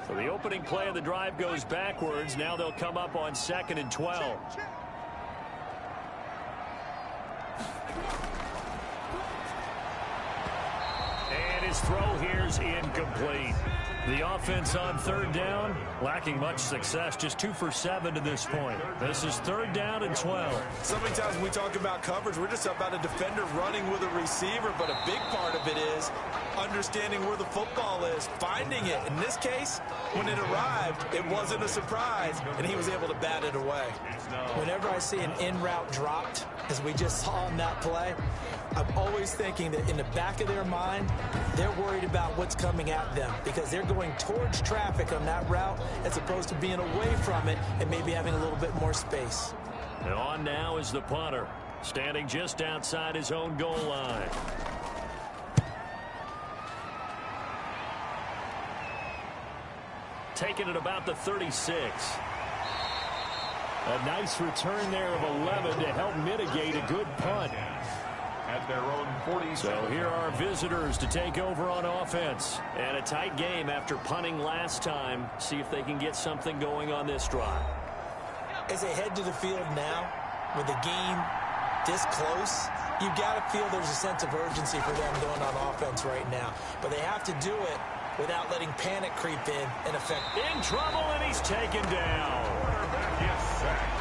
So the opening play of the drive goes backwards. Now they'll come up on 2nd and 12. And his throw here's incomplete. The offense on 3rd down, lacking much success, just 2 for 7 to this point. This is 3rd down and 12. So many times when we talk about coverage, we're just about a defender running with a receiver, but a big part of it is understanding where the football is, finding it. In this case, when it arrived, it wasn't a surprise, and he was able to bat it away. Whenever I see an in-route dropped, as we just saw in that play, I'm always thinking that in the back of their mind, they're worried about what's coming at them because they're going towards traffic on that route as opposed to being away from it and maybe having a little bit more space. And on now is the punter, standing just outside his own goal line. Taking it about the 36. A nice return there of 11 to help mitigate a good punt. At their own 40. So here are visitors to take over on offense. And a tight game after punting last time. See if they can get something going on this drive. As they head to the field now, with the game this close, you've got to feel there's a sense of urgency for them going on offense right now. But they have to do it without letting panic creep in affect. In trouble, and he's taken down. Quarterback is sacked.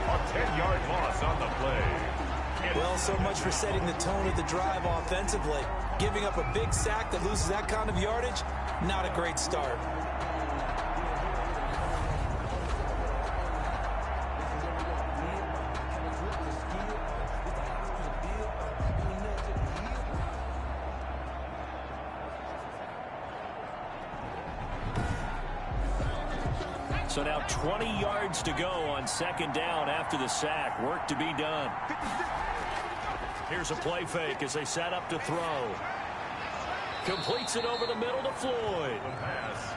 A 10-yard loss on the play. Well, so much for setting the tone of the drive offensively. Giving up a big sack that loses that kind of yardage, not a great start. So now 20 yards to go on second down after the sack. Work to be done. Here's a play fake as they set up to throw. Completes it over the middle to Floyd.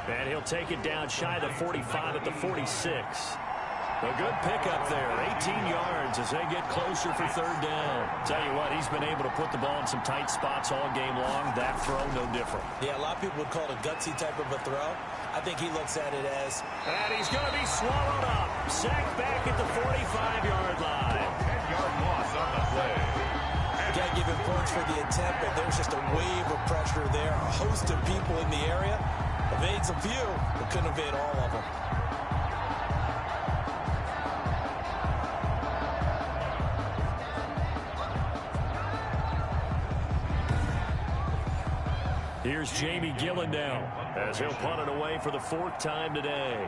And he'll take it down shy of the 45 at the 46. A good pickup there, 18 yards as they get closer for third down. Tell you what, he's been able to put the ball in some tight spots all game long. That throw, no different. Yeah, a lot of people would call it a gutsy type of a throw. I think he looks at it as... And he's going to be swallowed up. Sacked back at the 45-yard line. 10-yard loss on the play. Can't give him points for the attempt, but there's just a wave of pressure there. A host of people in the area. Evades a few, but couldn't evade all of them. Here's Jamie Gillen now as he'll punt it away for the fourth time today.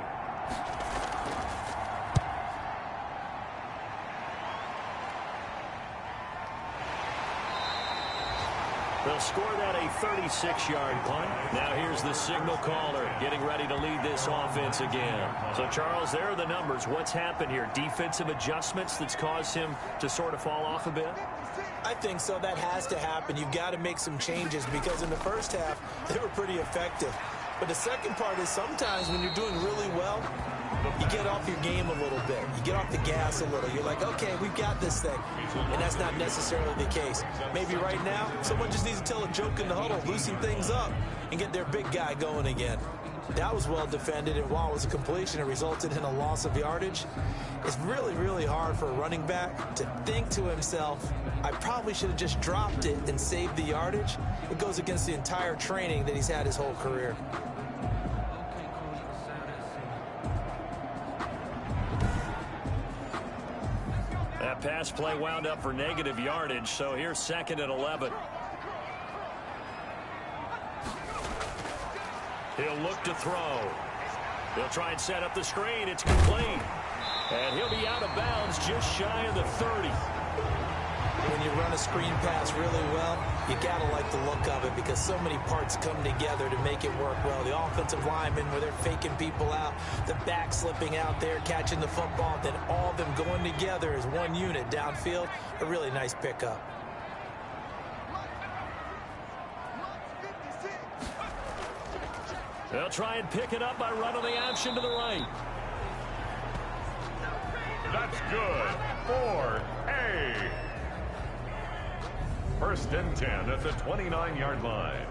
They'll score that a 36-yard punt. Now here's the signal caller getting ready to lead this offense again. So, Charles, there are the numbers. What's happened here? Defensive adjustments that's caused him to sort of fall off a bit? I think so. That has to happen. You've got to make some changes because in the first half, they were pretty effective. But the second part is sometimes when you're doing really well, you get off your game a little bit. You get off the gas a little. You're like, okay, we've got this thing. And that's not necessarily the case. Maybe right now, someone just needs to tell a joke in the huddle, loosen things up, and get their big guy going again. That was well defended, and while it was a completion, it resulted in a loss of yardage. It's really, really hard for a running back to think to himself, I probably should have just dropped it and saved the yardage. It goes against the entire training that he's had his whole career. That pass play wound up for negative yardage, so here's second and 11. He'll look to throw. He'll try and set up the screen. It's complete. And he'll be out of bounds just shy of the 30. When you run a screen pass really well, you got to like the look of it because so many parts come together to make it work well. The offensive linemen, where they're faking people out, the back slipping out there, catching the football, then all of them going together as one unit downfield. A really nice pickup. They'll try and pick it up by running the option to the right. That's good for A. First and 10 at the 29-yard line.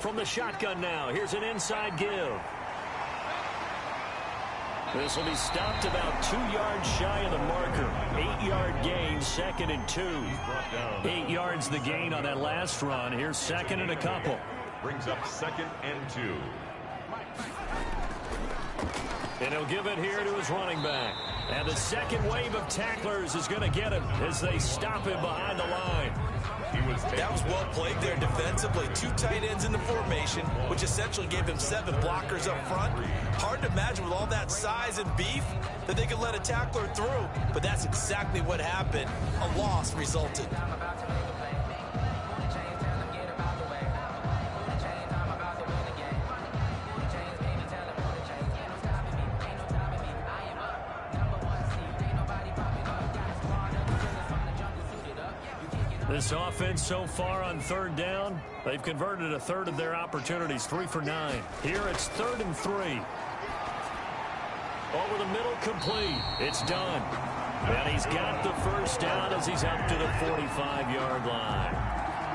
From the shotgun now, here's an inside give. This will be stopped about 2 yards shy of the marker. 8-yard gain, second and 2. 8 yards the gain on that last run. Here's second and a couple. Brings up second and 2. And he'll give it here to his running back. And the second wave of tacklers is going to get him as they stop him behind the line. That was well played there defensively. 2 tight ends in the formation, which essentially gave him 7 blockers up front. Hard to imagine with all that size and beef that they could let a tackler through, but that's exactly what happened. A loss resulted. This offense so far on third down, they've converted a third of their opportunities, 3 for 9. Here it's 3rd and 3. Over the middle, complete. It's done. And he's got the first down as he's up to the 45-yard line.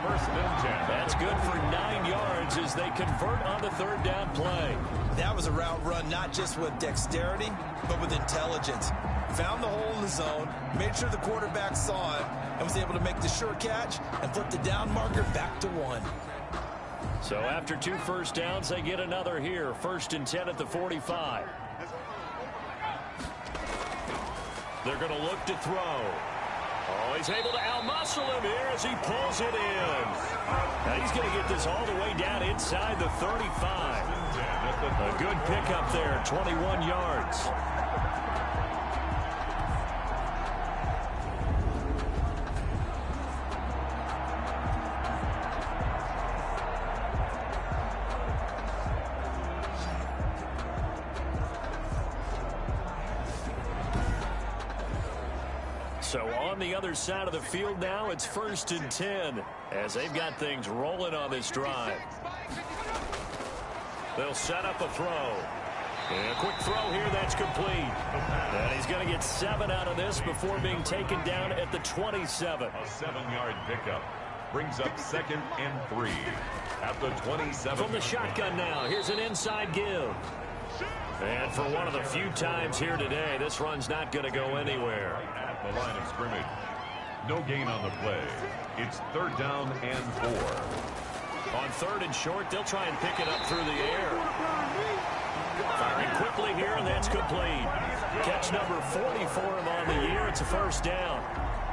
First and 10. That's good for 9 yards as they convert on the third down play. That was a route run not just with dexterity, but with intelligence. Found the hole in the zone, made sure the quarterback saw it, and was able to make the sure catch and flip the down marker back to 1. So after 2 first downs, they get another here. First and 10 at the 45. They're going to look to throw. Oh, he's able to outmuscle him here as he pulls it in. Now he's going to get this all the way down inside the 35. A good pickup there, 21 yards. So on the other side of the field now, it's first and 10 as they've got things rolling on this drive. They'll set up a throw. And a quick throw here, that's complete. And he's going to get 7 out of this before being taken down at the 27. A 7-yard pickup brings up second and 3 at the 27. From the shotgun now, here's an inside give. And for one of the few times here today, this run's not going to go anywhere. At the line of scrimmage. No gain on the play. It's third down and 4. On third and short, they'll try and pick it up through the air. Firing quickly here, and that's complete. Catch number 40 for him on the year. It's a first down.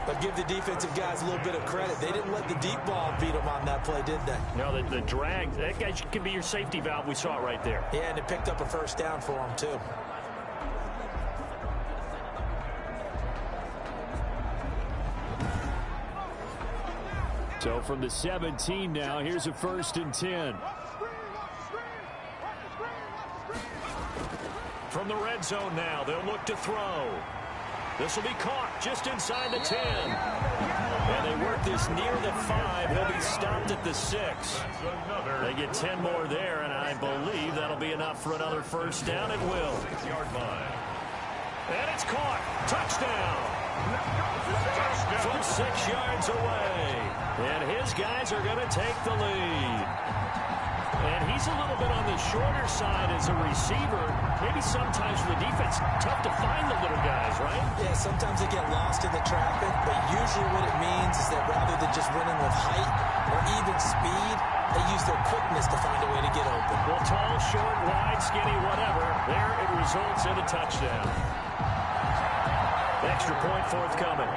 But give the defensive guys a little bit of credit. They didn't let the deep ball beat them on that play, did they? No, the drag, that guy can be your safety valve. We saw it right there. Yeah, and it picked up a first down for him, too. So from the 17 now, here's a first and 10. From the red zone now, they'll look to throw. This will be caught just inside the 10. And they work this near the 5. He'll be stopped at the 6. They get 10 more there, and I believe that'll be enough for another first down. It will. 6-yard line. And it's caught. Touchdown. From 6 yards away. And his guys are going to take the lead. And he's a little bit on the shorter side as a receiver. Maybe sometimes for the defense, tough to find the little guys, right? Yeah, sometimes they get lost in the traffic, but usually what it means is that rather than just running with height or even speed, they use their quickness to find a way to get open. Well, tall, short, wide, skinny, whatever. There it results in a touchdown. Extra point forthcoming.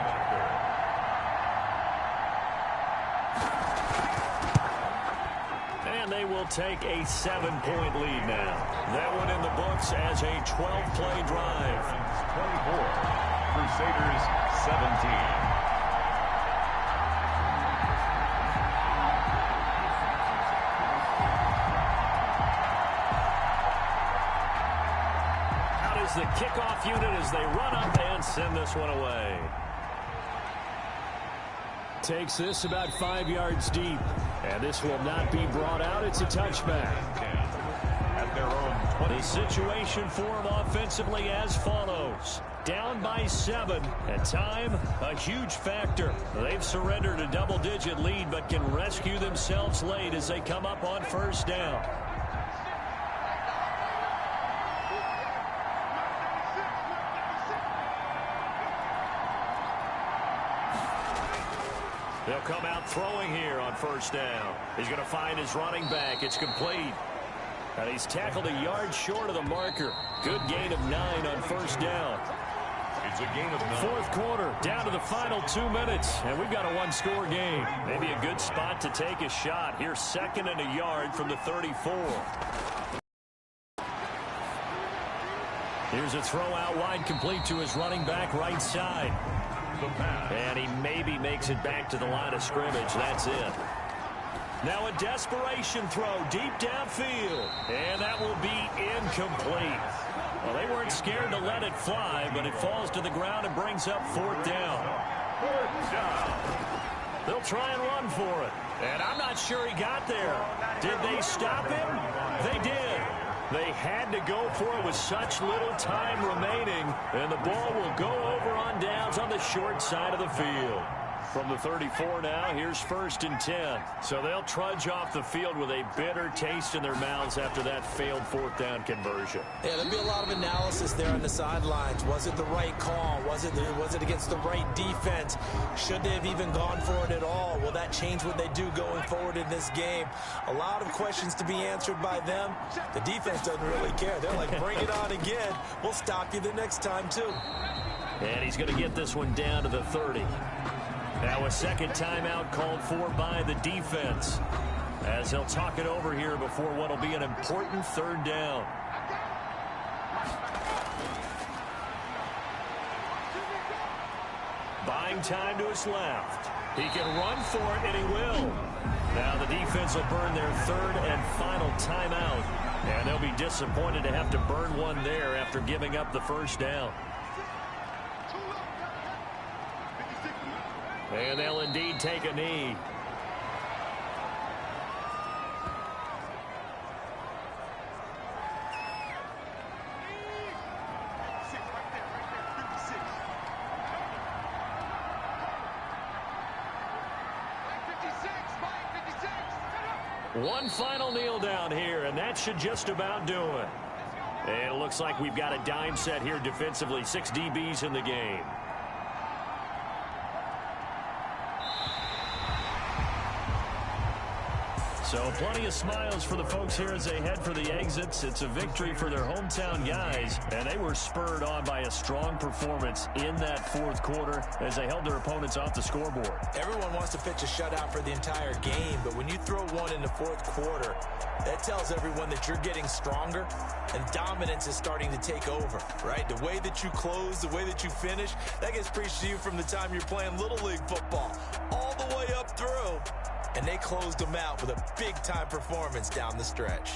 And they will take a 7-point lead now. That one in the books as a 12-play drive. 24. Crusaders 17. Out is the kickoff unit as they run up and send this one away. Takes this about 5 yards deep. And this will not be brought out. It's a touchback. At their own 20. The situation for them offensively as follows. Down by 7. At time, a huge factor. They've surrendered a double-digit lead, but can rescue themselves late as they come up on first down. They'll come out throwing here on first down. He's going to find his running back. It's complete. And he's tackled a yard short of the marker. Good gain of 9 on first down. It's a gain of 9. Fourth quarter, down to the final 2 minutes. And we've got a one-score game. Maybe a good spot to take a shot. Here's second and a yard from the 34. Here's a throw out wide, complete to his running back right side. And he maybe makes it back to the line of scrimmage. That's it. Now a desperation throw deep downfield. And that will be incomplete. Well, they weren't scared to let it fly, but it falls to the ground and brings up fourth down. They'll try and run for it. And I'm not sure he got there. Did they stop him? They did. They had to go for it with such little time remaining, and the ball will go over on downs on the short side of the field. From the 34 now, here's 1st and 10. So they'll trudge off the field with a bitter taste in their mouths after that failed 4th down conversion. Yeah, there'll be a lot of analysis there on the sidelines. Was it the right call? Was it against the right defense? Should they have even gone for it at all? Will that change what they do going forward in this game? A lot of questions to be answered by them. The defense doesn't really care. They're like, bring it on again. We'll stop you the next time, too. And he's going to get this one down to the 30. Now a second timeout called for by the defense, as they'll talk it over here before what will be an important 3rd down. Buying time to his left. He can run for it, and he will. Now the defense will burn their 3rd and final timeout, and they'll be disappointed to have to burn one there after giving up the 1st down. And they'll indeed take a knee. One final kneel down here, and that should just about do it. And it looks like we've got a dime set here defensively. 6 DBs in the game. So plenty of smiles for the folks here as they head for the exits. It's a victory for their hometown guys, and they were spurred on by a strong performance in that 4th quarter as they held their opponents off the scoreboard. Everyone wants to pitch a shutout for the entire game, but when you throw one in the 4th quarter, that tells everyone that you're getting stronger and dominance is starting to take over, right? The way that you close, the way that you finish, that gets preached to you from the time you're playing Little League football all the way up through. And they closed them out with a big-time performance down the stretch.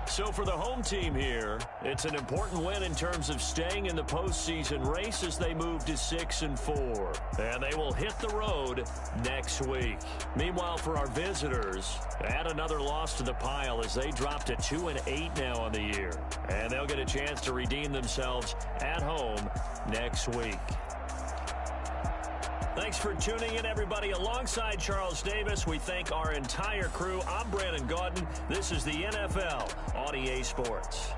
So for the home team here, it's an important win in terms of staying in the postseason race as they move to 6-4. And they will hit the road next week. Meanwhile, for our visitors, add another loss to the pile as they drop to 2-8 now on the year. And they'll get a chance to redeem themselves at home next week. Thanks for tuning in, everybody. Alongside Charles Davis, we thank our entire crew. I'm Brandon Gaudin. This is the NFL on EA Sports.